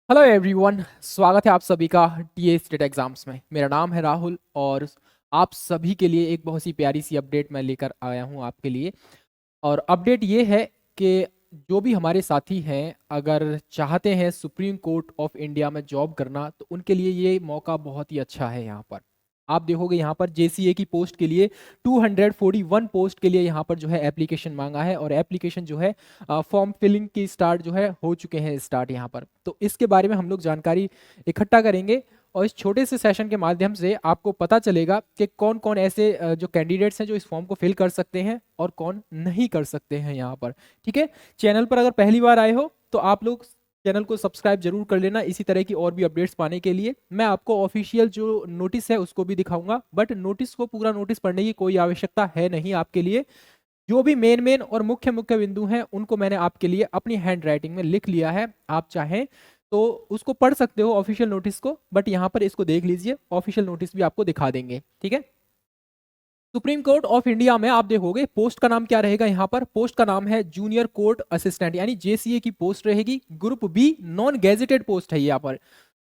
Hello everyone, स्वागत है आप सभी का टीए स्टेट एग्जाम्स में। मेरा नाम है राहुल और आप सभी के लिए एक बहुत सी प्यारी सी अपडेट मैं लेकर आया हूं आपके लिए। और अपडेट ये है कि जो भी हमारे साथी हैं, अगर चाहते हैं सुप्रीम कोर्ट ऑफ इंडिया में जॉब करना, तो उनके लिए ये मौका बहुत ही अच्छा है। यहाँ पर आप देखोगे, यहाँ पर जेसीए की पोस्ट के लिए 241 पोस्ट के लिए यहाँ पर जो है एप्लीकेशन मांगा है, और एप्लीकेशन जो है फॉर्म फिलिंग की स्टार्ट जो है हो चुके हैं स्टार्ट यहाँ पर। तो इसके बारे में हम लोग जानकारी इकट्ठा करेंगे और इस छोटे से सेशन के माध्यम से आपको पता चलेगा कि कौन कौन ऐसे जो कैंडिडेट्स हैं जो इस फॉर्म को फिल कर सकते हैं और कौन नहीं कर सकते हैं यहाँ पर। ठीक है, चैनल पर अगर पहली बार आए हो तो आप लोग चैनल को सब्सक्राइब जरूर कर लेना। इसी तरह की और भी अपडेट्स पाने के लिए मैं आपको ऑफिशियल जो नोटिस है उसको भी दिखाऊंगा, बट नोटिस को पूरा नोटिस पढ़ने की कोई आवश्यकता है नहीं आपके लिए। जो भी मेन मेन और मुख्य मुख्य बिंदु हैं उनको मैंने आपके लिए अपनी हैंड राइटिंग में लिख लिया है। आप चाहें तो उसको पढ़ सकते हो ऑफिशियल नोटिस को, बट यहाँ पर इसको देख लीजिए, ऑफिशियल नोटिस भी आपको दिखा देंगे। ठीक है, सुप्रीम कोर्ट ऑफ इंडिया में आप देखोगे पोस्ट का नाम क्या रहेगा। यहाँ पर पोस्ट का नाम है जूनियर कोर्ट असिस्टेंट, यानी जेसीए की पोस्ट रहेगी। Group B non gazetted post है। यहाँ पर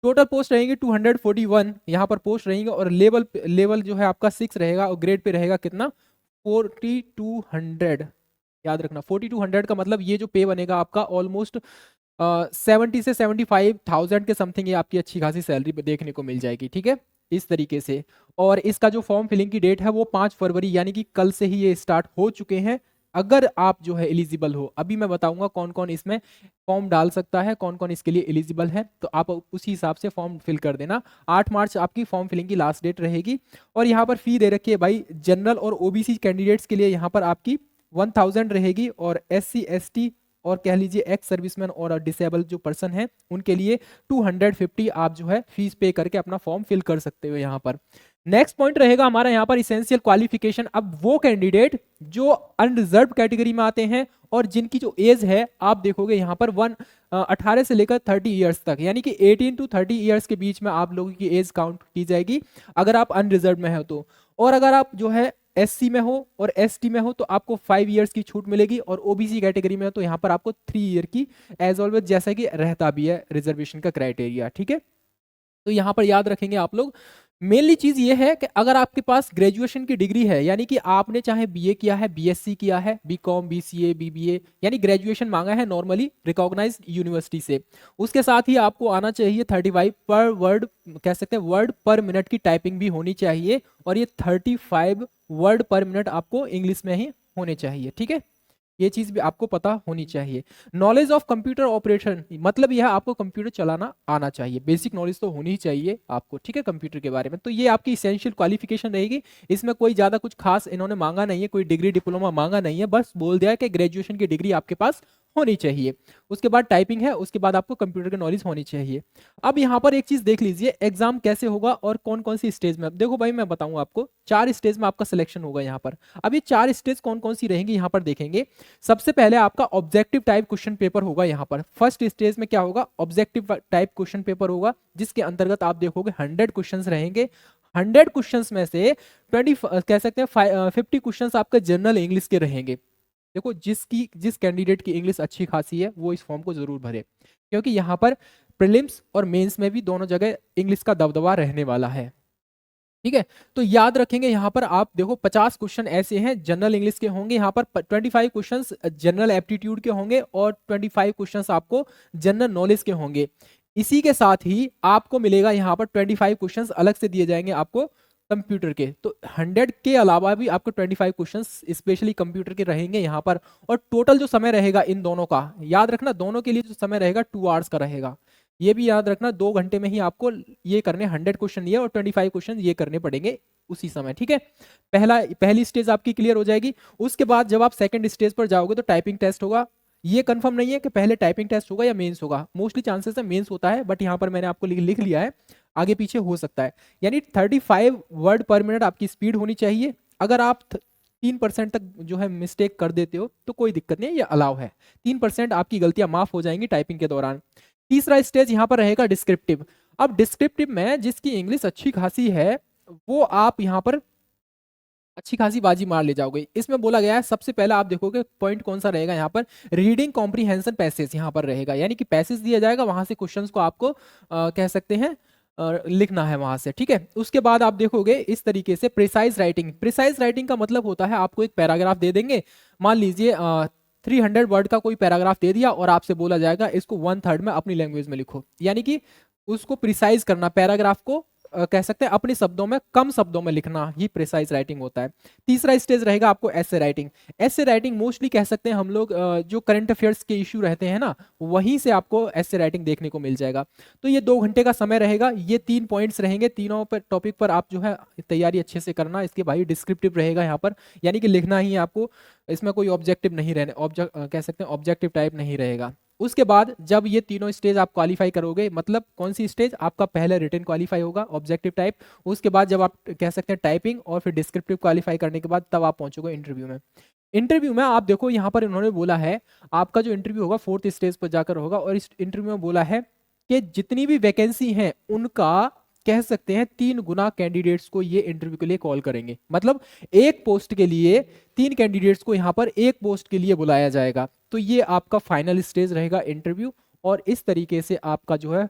टोटल पोस्ट रहेंगे 241 यहाँ पर पोस्ट रहेंगे, और लेवल लेवल जो है आपका 6 रहेगा, और ग्रेड पे रहेगा कितना 4200। याद रखना 4200 का मतलब ये जो पे बनेगा आपका ऑलमोस्ट 70 से 75,000 के समथिंग ये आपकी अच्छी खासी सैलरी देखने को मिल जाएगी। ठीक है, इस तरीके से। और इसका जो फॉर्म फिलिंग की डेट है वो 5 फरवरी, यानी कि कल से ही ये स्टार्ट हो चुके हैं। अगर आप जो है एलिजिबल हो, अभी मैं बताऊंगा कौन कौन इसमें फॉर्म डाल सकता है, कौन कौन इसके लिए एलिजिबल है, तो आप उसी हिसाब से फॉर्म फिल कर देना। 8 मार्च आपकी फॉर्म फिलिंग की लास्ट डेट रहेगी। और यहाँ पर फी दे रखी है भाई, जनरल और ओबीसी कैंडिडेट्स के लिए यहाँ पर आपकी 1000 रहेगी, और एससी एसटी और कह लीजिए एक्स सर्विसमैन और डिसेबल जो पर्सन है उनके लिए 250 आप जो है फीस पे करके अपना फॉर्म फिल कर सकते हो। यहाँ पर नेक्स्ट पॉइंट रहेगा हमारा यहाँ पर इसेंशियल क्वालिफिकेशन। अब वो कैंडिडेट जो अनरिजर्व कैटेगरी में आते हैं और जिनकी जो एज है आप देखोगे यहाँ पर 18 से लेकर 30 ईयर्स तक, यानी कि 18 टू 30 ईयर्स के बीच में आप लोगों की एज काउंट की जाएगी अगर आप अनरिजर्व में हो तो। और अगर आप जो है एससी में हो और एसटी में हो तो आपको 5 ईयर्स की छूट मिलेगी, और ओबीसी कैटेगरी में हो तो यहाँ पर आपको 3 ईयर की एज ऑलवेज, जैसा कि रहता भी है रिजर्वेशन का क्राइटेरिया। ठीक है, तो यहाँ पर याद रखेंगे आप लोग। मेनली चीज ये है कि अगर आपके पास ग्रेजुएशन की डिग्री है, यानी कि आपने चाहे बीए किया है, बीएससी किया है, बीकॉम, बीसीए, बीबीए, यानी ग्रेजुएशन मांगा है नॉर्मली रिकॉग्नाइज्ड यूनिवर्सिटी से, उसके साथ ही आपको आना चाहिए 35 पर वर्ड, कह सकते हैं वर्ड पर मिनट की टाइपिंग भी होनी चाहिए, और ये 35 वर्ड पर मिनट आपको इंग्लिश में ही होने चाहिए। ठीक है, ये चीज भी आपको पता होनी चाहिए। नॉलेज ऑफ कंप्यूटर ऑपरेशन, मतलब यह आपको कंप्यूटर चलाना आना चाहिए, बेसिक नॉलेज तो होनी ही चाहिए आपको। ठीक है, कंप्यूटर के बारे में। तो ये आपकी इसेंशियल क्वालिफिकेशन रहेगी। इसमें कोई ज्यादा कुछ खास इन्होंने मांगा नहीं है, कोई डिग्री डिप्लोमा मांगा नहीं है, बस बोल दिया है कि ग्रेजुएशन की डिग्री आपके पास होनी चाहिए। उसके बाद टाइपिंग है, उसके बाद आपको कंप्यूटर की नॉलेज होनी चाहिए। अब यहाँ पर एक चीज देख लीजिए, एग्जाम कैसे होगा और कौन कौन सी स्टेज में। अब देखो भाई, मैं बताऊं आपको, 4 स्टेज में आपका सिलेक्शन होगा यहाँ पर। अब ये 4 स्टेज कौन कौन सी रहेंगी यहाँ पर देखेंगे। सबसे पहले आपका ऑब्जेक्टिव टाइप क्वेश्चन पेपर होगा। यहाँ पर फर्स्ट स्टेज में क्या होगा, ऑब्जेक्टिव टाइप क्वेश्चन पेपर होगा, जिसके अंतर्गत आप देखोगे 100 क्वेश्चंस रहेंगे। 100 क्वेश्चंस में से 20 कह सकते हैं 50 क्वेश्चंस आपका जनरल इंग्लिश के रहेंगे। देखो, जिस कैंडिडेट की इंग्लिश अच्छी खासी है वो इस फॉर्म को जरूर भरे, क्योंकि यहाँ पर प्रीलिम्स और मेंस में भी दोनों जगह इंग्लिश का दबदबा रहने वाला है। ठीक है, तो याद रखेंगे यहाँ पर आप देखो 50 क्वेश्चन ऐसे हैं जनरल इंग्लिश के होंगे, यहाँ पर 25 क्वेश्चन जनरल एप्टीट्यूड के होंगे, और 25 क्वेश्चन आपको जनरल नॉलेज के होंगे। इसी के साथ ही आपको मिलेगा यहाँ पर 25 क्वेश्चन अलग से दिए जाएंगे आपको कंप्यूटर के। तो 100 के अलावा भी आपको 25 क्वेश्चन स्पेशली कंप्यूटर के रहेंगे यहाँ पर। और टोटल जो समय रहेगा इन दोनों का, याद रखना दोनों के लिए जो समय रहेगा 2 आवर्स का रहेगा। ये भी याद रखना 2 घंटे में ही आपको ये करने 100 क्वेश्चन ये और 25 क्वेश्चन ये करने पड़ेंगे उसी समय। ठीक है, पहली स्टेज आपकी क्लियर हो जाएगी। उसके बाद जब आप सेकंड स्टेज पर जाओगे तो टाइपिंग टेस्ट होगा। ये कंफर्म नहीं है कि पहले टाइपिंग टेस्ट होगा या मेंस होगा, मोस्टली चांसेस है मेंस होता है, बट यहाँ पर मैंने आपको लिख लिया है, आगे पीछे हो सकता है। यानी 35 वर्ड पर मिनट आपकी स्पीड होनी चाहिए। अगर आप 3% तक जो है मिस्टेक कर देते हो तो कोई दिक्कत नहीं है, ये अलाउ है। 3% आपकी गलतियां माफ हो जाएंगी टाइपिंग के दौरान। तीसरा स्टेज यहाँ पर रहेगा डिस्क्रिप्टिव। अब डिस्क्रिप्टिव में जिसकी इंग्लिश अच्छी खासी है वो आप यहाँ पर अच्छी खासी बाजी मार ले जाओगे। इसमें बोला गया है सबसे पहला आप देखोगे पॉइंट कौन सा रहेगा यहाँ पर, रीडिंग कॉम्प्रीहेंशन पैसेज यहाँ पर रहेगा, यानी कि पैसेज दिया जाएगा वहां से क्वेश्चंस को आपको कह सकते हैं लिखना है वहां से, ठीक है। उसके बाद आप देखोगे इस तरीके से प्रिसाइज राइटिंग। प्रिसाइज राइटिंग का मतलब होता है आपको एक पैराग्राफ दे देंगे, मान लीजिए 300 वर्ड का कोई पैराग्राफ दे दिया और आपसे बोला जाएगा इसको 1/3 में अपनी लैंग्वेज में लिखो, यानी कि उसको प्रिसाइज करना, पैराग्राफ को कह सकते हैं अपने शब्दों में, कम शब्दों में लिखना, ही प्रिसाइज राइटिंग होता है। तीसरा स्टेज रहेगा आपको essay writing. Essay writing mostly कह सकते हैं हम लोग जो करंट अफेयर्स के इश्यू रहते हैं ना, वहीं से आपको एसे राइटिंग देखने को मिल जाएगा। तो ये 2 घंटे का समय रहेगा, ये 3 पॉइंट्स रहेंगे, तीनों पर टॉपिक पर आप जो है तैयारी अच्छे से करना। इसके भाई डिस्क्रिप्टिव रहेगा यहाँ पर, यानी कि लिखना ही है आपको, इसमें कोई ऑब्जेक्टिव नहीं रहने, कह सकते हैं ऑब्जेक्टिव टाइप नहीं रहेगा। उसके बाद जब ये तीनों स्टेज आप क्वालिफाई करोगे, मतलब कौन सी स्टेज, आपका पहला रिटन क्वालिफाई होगा ऑब्जेक्टिव टाइप, उसके बाद जब आप कह सकते हैं टाइपिंग, और फिर डिस्क्रिप्टिव क्वालिफाई करने के बाद तब आप पहुंचोगे इंटरव्यू में। इंटरव्यू में आप देखो यहाँ पर इन्होंने बोला है आपका जो इंटरव्यू होगा 4th स्टेज पर जाकर होगा, और इस इंटरव्यू में बोला है कि जितनी भी वैकेंसी हैं उनका कह सकते हैं 3 गुना कैंडिडेट्स को ये इंटरव्यू के लिए कॉल करेंगे, मतलब एक पोस्ट के लिए 3 कैंडिडेट्स को यहाँ पर एक पोस्ट के लिए बुलाया जाएगा। तो ये आपका फाइनल स्टेज रहेगा इंटरव्यू, और इस तरीके से आपका जो है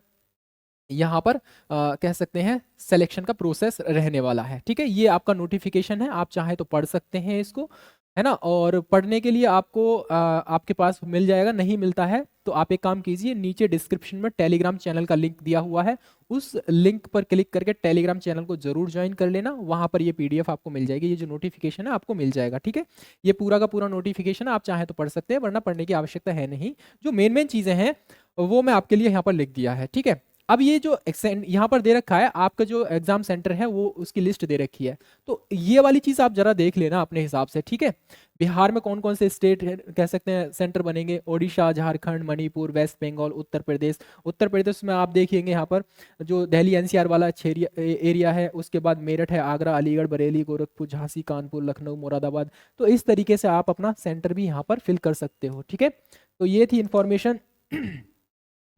यहाँ पर कह सकते हैं सिलेक्शन का प्रोसेस रहने वाला है, ठीक है। ये आपका नोटिफिकेशन है, आप चाहे तो पढ़ सकते हैं इसको, है ना। और पढ़ने के लिए आपको आपके पास मिल जाएगा, नहीं मिलता है तो आप एक काम कीजिए, नीचे डिस्क्रिप्शन में टेलीग्राम चैनल का लिंक दिया हुआ है, उस लिंक पर क्लिक करके टेलीग्राम चैनल को जरूर ज्वाइन कर लेना, वहां पर ये पीडीएफ आपको मिल जाएगी, ये जो नोटिफिकेशन है आपको मिल जाएगा, ठीक है। ये पूरा का पूरा नोटिफिकेशन आप चाहे तो पढ़ सकते हैं, वरना पढ़ने की आवश्यकता है नहीं। जो मेन मेन चीजें हैं वो मैं आपके लिए यहाँ पर लिख दिया है, ठीक है। अब ये जो यहाँ पर दे रखा है आपका जो एग्जाम सेंटर है, वो उसकी लिस्ट दे रखी है, तो ये वाली चीज आप जरा देख लेना अपने हिसाब से, ठीक है। बिहार में कौन कौन से स्टेट कह सकते हैं सेंटर बनेंगे, ओडिशा, झारखंड, मणिपुर, वेस्ट बंगाल, उत्तर प्रदेश। उत्तर प्रदेश में आप देखिएंगे यहाँ पर जो दिल्ली एनसीआर वाला एरिया है, उसके बाद मेरठ है, आगरा, अलीगढ़, बरेली, गोरखपुर, झांसी, कानपुर, लखनऊ, मुरादाबाद। तो इस तरीके से आप अपना सेंटर भी यहाँ पर फिल कर सकते हो, ठीक है। तो ये थी information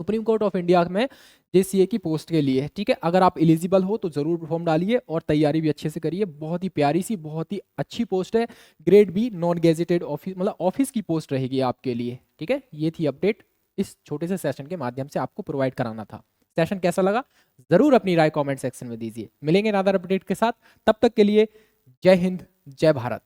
supreme court of India में जेसीए की पोस्ट के लिए, ठीक है। अगर आप एलिजिबल हो तो जरूर फॉर्म डालिए और तैयारी भी अच्छे से करिए, बहुत ही प्यारी सी, बहुत ही अच्छी पोस्ट है, grade B, non gazetted office, मतलब ऑफिस की पोस्ट रहेगी आपके लिए, ठीक है। ये थी अपडेट, इस छोटे से सेशन के माध्यम से आपको प्रोवाइड कराना था। सेशन कैसा लगा जरूर अपनी राय कॉमेंट सेक्शन में दीजिए। मिलेंगे नादर अपडेट के साथ, तब तक के लिए जय हिंद, जय भारत।